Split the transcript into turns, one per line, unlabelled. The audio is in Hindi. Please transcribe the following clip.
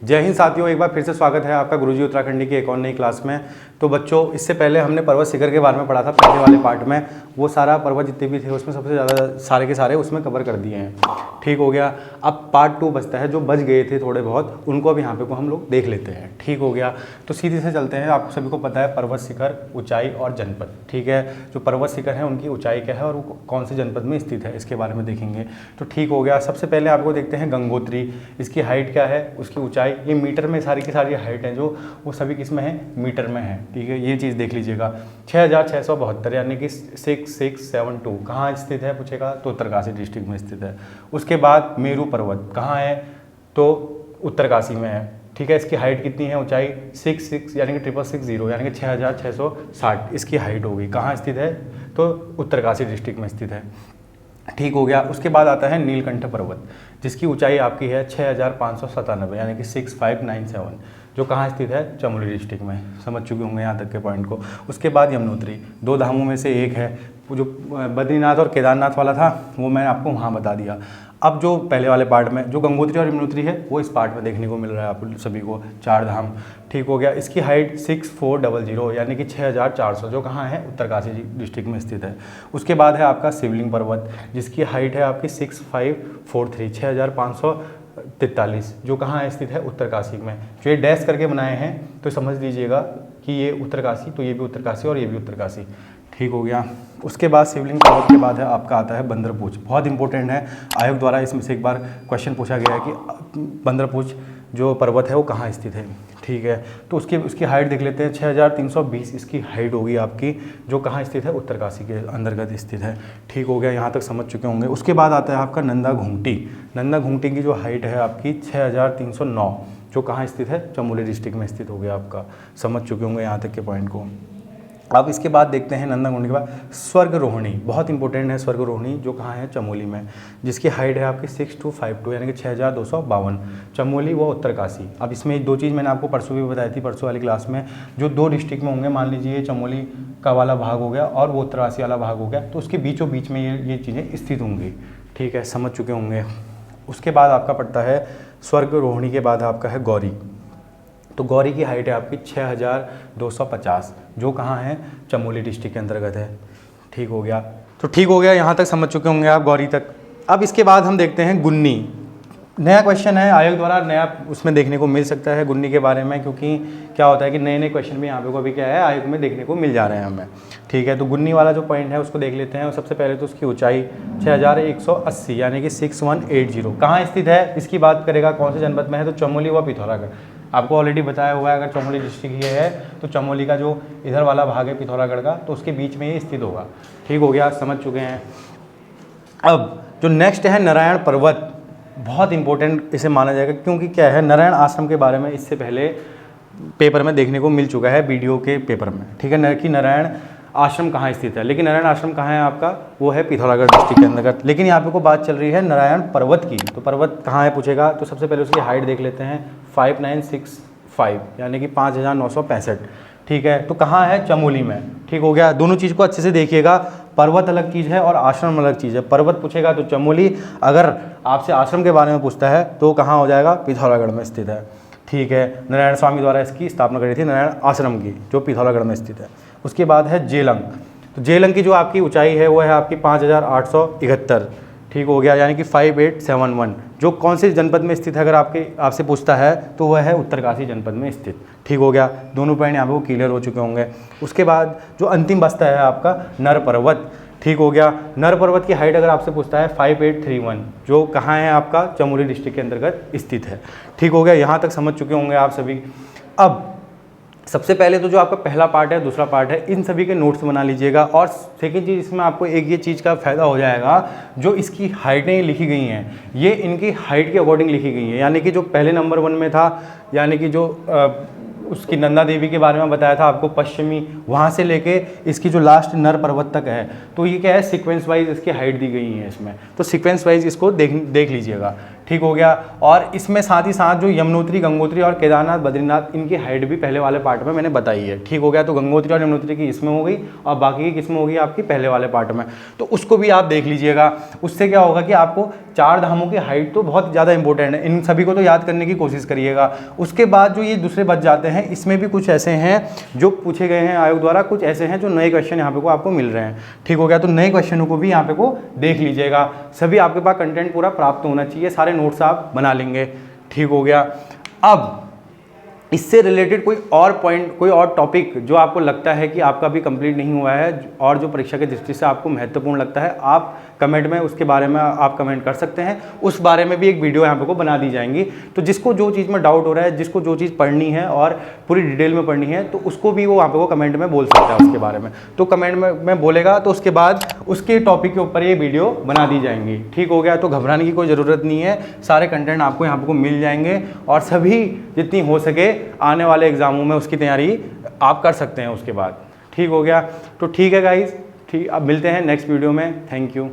जय हिंद साथियों, एक बार फिर से स्वागत है आपका गुरुजी उत्तराखंडी की एक और नई क्लास में। तो बच्चों, इससे पहले हमने पर्वत शिखर के बारे में पढ़ा था पहले वाले पार्ट में। वो सारा पर्वत जितने भी थे उसमें सबसे ज़्यादा सारे के सारे उसमें कवर कर दिए हैं। ठीक हो गया। अब पार्ट 2 बचता है, जो बच गए थे थोड़े बहुत, उनको अब यहाँ पे को हम लोग देख लेते हैं। ठीक हो गया। तो सीधे से चलते हैं। आप सभी को पता है पर्वत शिखर, ऊंचाई और जनपद। ठीक है, जो पर्वत शिखर है उनकी ऊंचाई क्या है और वो कौन से जनपद में स्थित है, इसके बारे में देखेंगे। तो ठीक हो गया। सबसे पहले आपको देखते हैं गंगोत्री। इसकी हाइट क्या है, उसकी ऊंचाई, ये मीटर में सारी की सारी हाइट है, जो वो सभी किस में है, मीटर में है। ठीक है, ये चीज़ देख लीजिएगा। 6672 यानी कि 6672 कहाँ स्थित है पूछेगा, तो उत्तरकाशी डिस्ट्रिक्ट में स्थित है। उसके बाद मेरू पर्वत कहाँ है, तो उत्तरकाशी में है। ठीक है, इसकी हाइट कितनी है, ऊंचाई 66 यानी कि 6660 यानी कि 6660 इसकी हाइट होगी। कहाँ स्थित है, तो उत्तरकाशी डिस्ट्रिक्ट में स्थित है। ठीक हो गया। उसके बाद आता है नीलकंठ पर्वत, जिसकी ऊंचाई आपकी है 6597 यानी कि 6597, जो कहाँ स्थित है, चमोली डिस्ट्रिक्ट में। समझ चुके होंगे यहाँ तक के पॉइंट को। उसके बाद यमुनोत्री, 2 धामों में से एक है। वो जो बद्रीनाथ और केदारनाथ वाला था वो मैंने आपको वहाँ बता दिया। अब जो पहले वाले पार्ट में जो गंगोत्री और यमुनोत्री है वो इस पार्ट में देखने को मिल रहा है आप सभी को, 4 धाम। ठीक हो गया। इसकी हाइट 6400 यानी कि 6400, जो कहाँ है, उत्तरकाशी डिस्ट्रिक्ट में स्थित है। उसके बाद है आपका शिवलिंग पर्वत, जिसकी हाइट है आपकी 6543 6543, जो कहाँ स्थित है, उत्तरकाशी में। जो ये डैश करके बनाए हैं तो समझ लीजिएगा कि ये उत्तरकाशी, तो ये भी उत्तरकाशी और ये भी उत्तरकाशी। ठीक हो गया। उसके बाद शिवलिंग पर्वत के बाद है आपका आता है बंदरपूछ। बहुत इंपॉर्टेंट है, आयोग द्वारा इसमें से एक बार क्वेश्चन पूछा गया है कि बंदरपूछ जो पर्वत है वो कहाँ स्थित है। ठीक है, तो उसकी हाइट देख लेते हैं। 6320 इसकी हाइट होगी आपकी, जो कहाँ स्थित है, उत्तरकाशी के अंतर्गत स्थित है। ठीक हो गया, यहाँ तक समझ चुके होंगे। उसके बाद आता है आपका नंदा घूंगटी। नंदा घूंगटी की जो हाइट है आपकी 6309, जो कहाँ स्थित है, चमोली डिस्ट्रिक्ट में स्थित हो गया आपका। समझ चुके होंगे यहाँ तक के पॉइंट को। अब इसके बाद देखते हैं नंदा घूंगटी के बाद स्वर्गरोहिणी। बहुत इंपॉर्टेंट है स्वर्गरोहिणी, जो कहाँ है, चमोली में, जिसकी हाइट है आपकी 6252 यानी कि 6252, चमोली व उत्तरकाशी। अब इसमें 2 चीज़ मैंने आपको परसों भी बताई थी, परसों वाली क्लास में। जो 2 डिस्ट्रिक्ट में होंगे, मान लीजिए चमोली का वाला भाग हो गया और वो उत्तरकाशी वाला भाग हो गया, तो उसके बीचों बीच में ये चीज़ें स्थित होंगी। ठीक है, समझ चुके होंगे। उसके बाद आपका पड़ता है स्वर्गरोहिणी के बाद आपका है गौरी। तो गौरी की हाइट है आपकी 6250, जो कहाँ है, चमोली डिस्ट्रिक्ट के अंतर्गत है। ठीक हो गया। तो ठीक हो गया, यहाँ तक समझ चुके होंगे आप गौरी तक। अब इसके बाद हम देखते हैं गुन्नी। नया क्वेश्चन है, आयोग द्वारा नया उसमें देखने को मिल सकता है गुन्नी के बारे में, क्योंकि क्या होता है कि नए नए क्वेश्चन भी यहाँ पे को भी क्या है, आयोग में देखने को मिल जा रहे हैं हमें। ठीक है, तो गुन्नी वाला जो पॉइंट है उसको देख लेते हैं। और सबसे पहले तो उसकी ऊंचाई 6180 यानी कि 6180 कहाँ स्थित है, इसकी बात करेगा कौन से जनपद में है, तो चमोली व पिथौरागढ़। आपको ऑलरेडी बताया हुआ है, अगर चमोली डिस्ट्रिक्ट ये है तो चमोली का जो इधर वाला भाग है पिथौरागढ़ का, तो उसके बीच में ये स्थित होगा। ठीक हो गया, समझ चुके हैं। अब जो नेक्स्ट है नारायण पर्वत, बहुत इंपॉर्टेंट इसे माना जाएगा, क्योंकि क्या है, नारायण आश्रम के बारे में इससे पहले पेपर में देखने को मिल चुका है, वीडियो के पेपर में। ठीक है, कि नारायण आश्रम कहाँ स्थित है, लेकिन नारायण आश्रम कहाँ है आपका, वो है पिथौरागढ़ डिस्ट्रिक्ट के अंतर्गत। लेकिन यहाँ पे को बात चल रही है नारायण पर्वत की। तो पर्वत कहाँ है पूछेगा, तो सबसे पहले उसकी हाइट देख लेते हैं, 5965 यानी कि 5965। ठीक है, तो कहाँ है, चमोली में। ठीक हो गया। दोनों चीज़ को अच्छे से देखिएगा, पर्वत अलग चीज़ है और आश्रम अलग चीज़ है। पर्वत पूछेगा तो चमोली, अगर आपसे आश्रम के बारे में पूछता है तो कहाँ हो जाएगा, पिथौरागढ़ में स्थित है। ठीक है, नारायण स्वामी द्वारा इसकी स्थापना करी थी, नारायण आश्रम की, जो पिथौरागढ़ में स्थित है। उसके बाद है जेलंग। तो जेलंग की जो आपकी ऊंचाई है वो है आपकी 5871। ठीक हो गया, यानी कि 5871, जो कौन से जनपद में स्थित है, अगर आपसे पूछता है तो वह है उत्तरकाशी जनपद में स्थित। ठीक हो गया, दोनों पॉइंट यहाँ पे वो क्लियर हो चुके होंगे। उसके बाद जो अंतिम बचता है आपका नर पर्वत। ठीक हो गया, नर पर्वत की हाइट अगर आपसे पूछता है 5831, जो कहाँ है आपका, चमोली डिस्ट्रिक्ट के अंतर्गत स्थित है। ठीक हो गया, यहाँ तक समझ चुके होंगे आप सभी। अब सबसे पहले तो जो आपका पहला पार्ट है, दूसरा पार्ट है, इन सभी के नोट्स बना लीजिएगा। और सेकंड चीज़, इसमें आपको एक ये चीज़ का फ़ायदा हो जाएगा, जो इसकी हाइटें लिखी गई हैं ये इनकी हाइट के अकॉर्डिंग लिखी गई हैं। यानी कि जो पहले नंबर 1 में था, यानी कि जो उसकी नंदा देवी के बारे में बताया था आपको, पश्चिमी, वहाँ से लेके इसकी जो लास्ट नर पर्वत तक है, तो ये क्या है, सीक्वेंस वाइज इसकी हाइट दी गई है इसमें। तो सीक्वेंस वाइज इसको देख लीजिएगा। ठीक हो गया। और इसमें साथ ही साथ जो यमुनोत्री, गंगोत्री और केदारनाथ, बद्रीनाथ, इनकी हाइट भी पहले वाले पार्ट में मैंने बताई है, ठीक हो गया। तो गंगोत्री और यमुनोत्री की इसमें हो गई और बाकी की किस्में होगी आपकी पहले वाले पार्ट में, तो उसको भी आप देख लीजिएगा। उससे क्या होगा कि आपको 4 धामों की हाइट तो बहुत ज़्यादा इंपॉर्टेंट है, इन सभी को तो याद करने की कोशिश करिएगा। उसके बाद जो ये दूसरे बच जाते हैं, इसमें भी कुछ ऐसे हैं जो पूछे गए हैं आयोग द्वारा, कुछ ऐसे हैं जो नए क्वेश्चन यहाँ पे को आपको मिल रहे हैं, ठीक हो गया। तो नए क्वेश्चनों को भी यहाँ पे को देख लीजिएगा। सभी आपके पास कंटेंट पूरा प्राप्त होना चाहिए, सारे नोट्स आप बना लेंगे, ठीक हो गया। अब इससे रिलेटेड कोई और पॉइंट, कोई और टॉपिक जो आपको लगता है कि आपका भी कंप्लीट नहीं हुआ है और जो परीक्षा की दृष्टि से आपको महत्वपूर्ण लगता है, आप कमेंट में उसके बारे में आप कमेंट कर सकते हैं। उस बारे में भी एक वीडियो यहाँ पे को बना दी जाएंगी। तो जिसको जो चीज़ में डाउट हो रहा है, जिसको जो चीज़ पढ़नी है और पूरी डिटेल में पढ़नी है, तो उसको भी वो वहाँ पे को कमेंट में बोल सकता है उसके बारे में। तो कमेंट में बोलेगा तो उसके बाद उसके टॉपिक के ऊपर ये वीडियो बना दी जाएंगी, ठीक हो गया। तो घबराने की कोई ज़रूरत नहीं है, सारे कंटेंट आपको यहाँ पे को मिल जाएंगे और सभी जितनी हो सके आने वाले एग्जामों में उसकी तैयारी आप कर सकते हैं उसके बाद, ठीक हो गया। तो ठीक है गाइज, ठीक, अब मिलते हैं नेक्स्ट वीडियो में। Thank you.